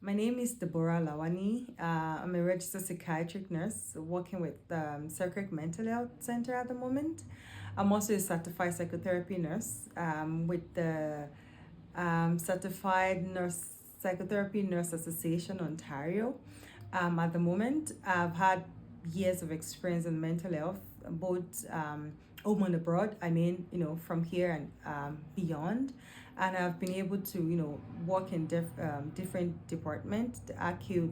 My name is Deborah Lawani. I'm a registered psychiatric nurse working with Psychiatric Mental Health Center at the moment. I'm also a certified psychotherapy nurse with the Certified Nurse Psychotherapy Nurse Association Ontario. At the moment, I've had years of experience in mental health, both home and abroad. From here and beyond. And I've been able to, work in different departments, the acute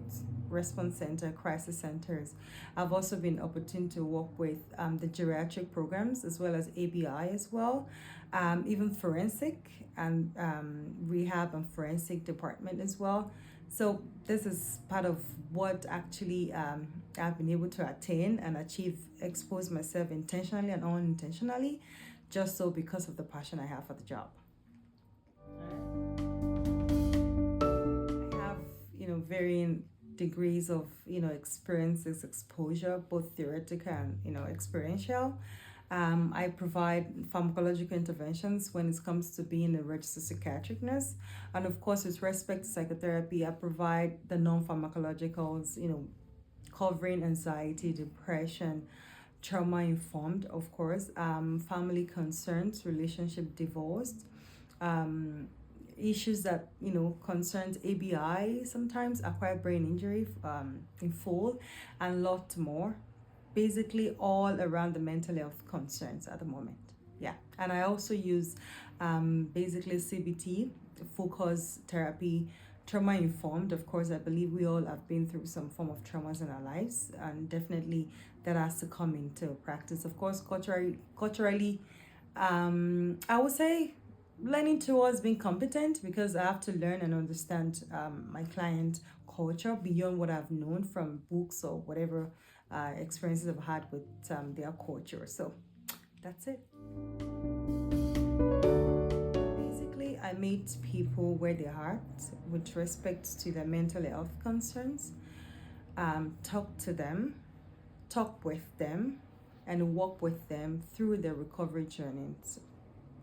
response center, crisis centers. I've also been opportune to work with the geriatric programs as well as ABI as well, even forensic and rehab and forensic department as well. So this is part of what actually I've been able to attain and achieve, expose myself intentionally and unintentionally, just so because of the passion I have for the job. I have, varying degrees of, experiences, exposure, both theoretical and, experiential. I provide pharmacological interventions when it comes to being a registered psychiatric nurse. And of course, with respect to psychotherapy, I provide the non-pharmacologicals, covering anxiety, depression, trauma informed, of course, family concerns, relationship divorced, issues that concerns ABI, sometimes acquired brain injury, in full, and lot more. Basically, all around the mental health concerns at the moment. Yeah, and I also use basically CBT, focus therapy, trauma informed. Of course, I believe we all have been through some form of traumas in our lives, and definitely that has to come into practice. Of course, culturally, I would say learning towards being competent, because I have to learn and understand my client culture beyond what I've known from books or whatever experiences I've had with their culture. So that's it. Basically, I meet people where they are with respect to their mental health concerns, talk to them, talk with them, and walk with them through their recovery journeys,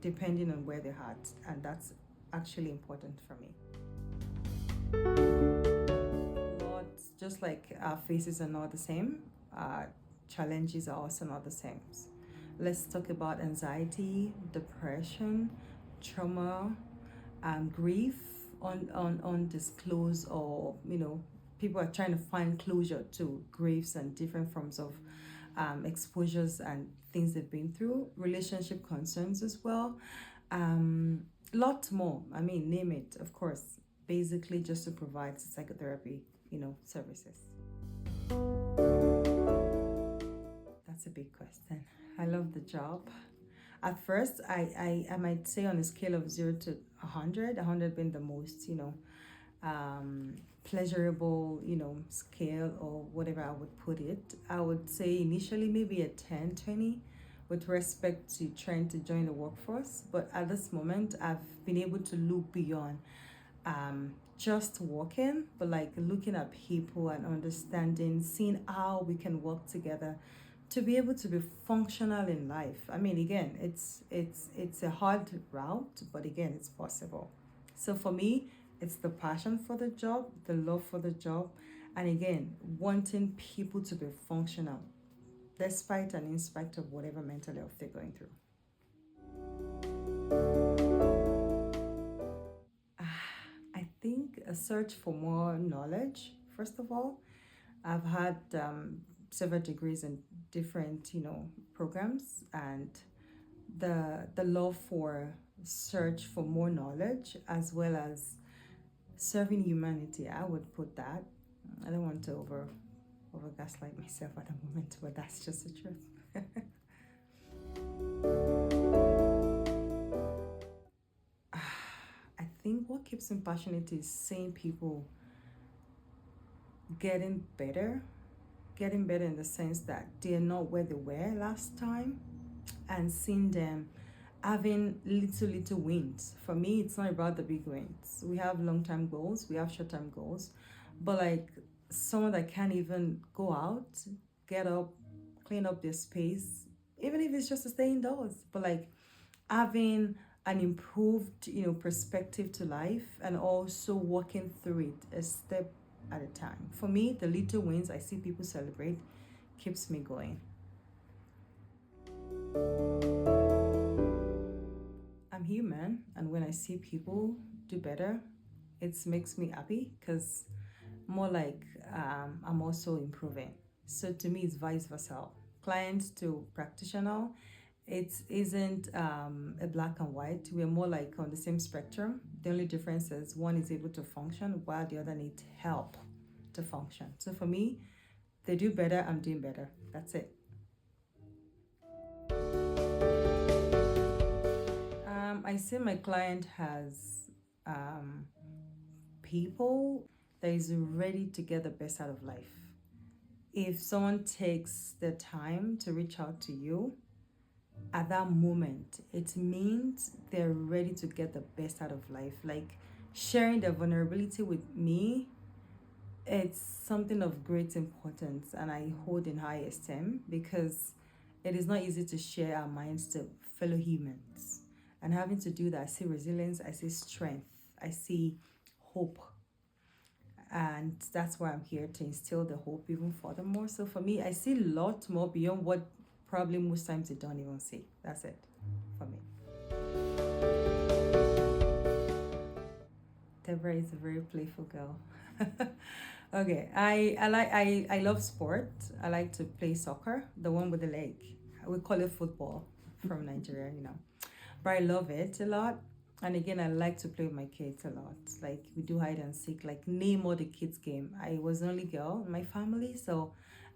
depending on where they're at, and that's actually important for me. Not just like our faces are not the same, challenges are also not the same. Let's talk about anxiety, depression, trauma, grief, undisclosed, or people are trying to find closure to griefs and different forms of exposures and things they've been through, relationship concerns as well, lot more. Name it, of course. Basically, just to provide psychotherapy, services. That's a big question. I love the job. At first, I might say on a scale of 0 to 100, 100 being the most, pleasurable, scale, or whatever I would put it. I would say initially maybe a 10, 20 with respect to trying to join the workforce. But at this moment, I've been able to look beyond just working, but like looking at people and understanding, seeing how we can work together to be able to be functional in life. Again, it's a hard route, but again, it's possible. So for me, it's the passion for the job, the love for the job, and again, wanting people to be functional, despite and in spite of whatever mental health they're going through. I think a search for more knowledge, first of all. I've had several degrees in different, programs, and the love for search for more knowledge, as well as serving humanity. I would put that. I don't want to over gaslight myself at the moment, but that's just the truth. I think what keeps me passionate is seeing people getting better in the sense that they're not where they were last time, and seeing them having little wins. For me, it's not about the big wins. We have long-term goals, we have short-term goals, but like someone that can't even go out, get up, clean up their space, even if it's just to stay indoors, but like having an improved, perspective to life, and also walking through it a step at a time. For me, the little wins I see people celebrate keeps me going. I'm human, and when I see people do better, it makes me happy because more like I'm also improving. So to me, it's vice versa. Client to practitioner, it isn't a black and white. We're more like on the same spectrum. The only difference is one is able to function while the other needs help to function. So for me, they do better, I'm doing better. That's it. I see my client has people that is ready to get the best out of life. If someone takes the time to reach out to you at that moment, it means they're ready to get the best out of life. Like sharing their vulnerability with me, it's something of great importance, and I hold in high esteem because it is not easy to share our minds to fellow humans. And having to do that, I see resilience, I see strength, I see hope. And that's why I'm here to instill the hope even furthermore. So for me, I see a lot more beyond what probably most times they don't even see. That's it for me. Deborah is a very playful girl. Okay, I love sport. I like to play soccer, the one with the leg. We call it football from Nigeria. But I love it a lot. And again, I like to play with my kids a lot. Like we do hide and seek, like name all the kids game. I was the only girl in my family, so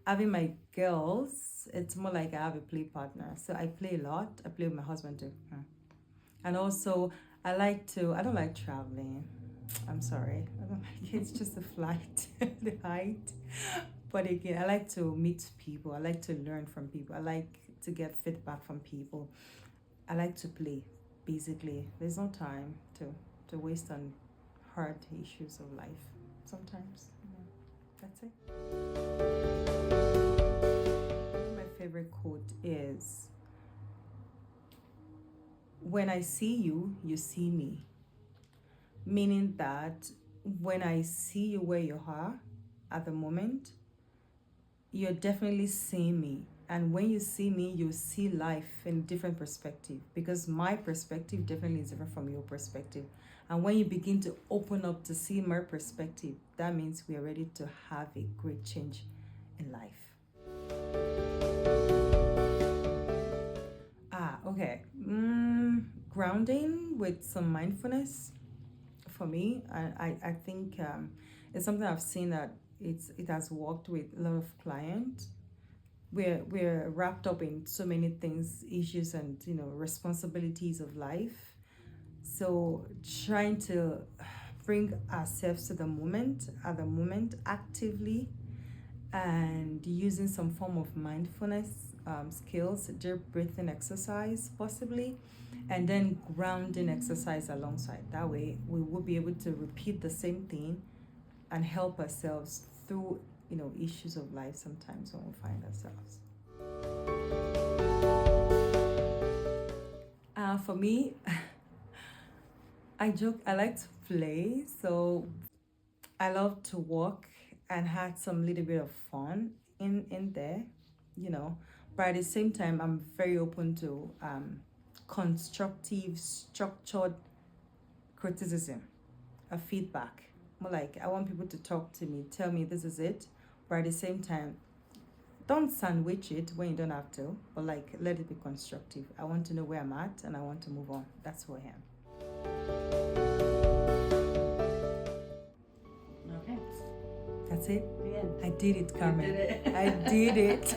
having my girls, it's more like I have a play partner. So I play a lot. I play with my husband too. And also I don't like traveling. I'm sorry. I don't like it. It's just a flight, the height. But again, I like to meet people. I like to learn from people. I like to get feedback from people. I like to play. Basically, there's no time to waste on hard issues of life. Sometimes, that's it. My favorite quote is, "When I see you, you see me." Meaning that when I see you where you are at the moment, you're definitely seeing me. And when you see me, you see life in a different perspective, because my perspective definitely is different from your perspective. And when you begin to open up to see my perspective, that means we are ready to have a great change in life. Okay. Grounding with some mindfulness for me, I think it's something I've seen that it has worked with a lot of clients. We're wrapped up in so many things, issues, and responsibilities of life. So trying to bring ourselves to the moment, at the moment, actively, and using some form of mindfulness skills, deep breathing exercise possibly, and then grounding exercise alongside. That way we will be able to repeat the same thing and help ourselves through issues of life sometimes when we find ourselves. For me, I joke, I like to play, so I love to walk and had some little bit of fun in there, but at the same time I'm very open to constructive, structured criticism, a feedback. More like I want people to talk to me, tell me this is it, but at the same time, don't sandwich it when you don't have to, but like let it be constructive. I want to know where I'm at and I want to move on. That's who I am. Okay. That's it. Yeah. I did it, Carmen. You did it. I did it.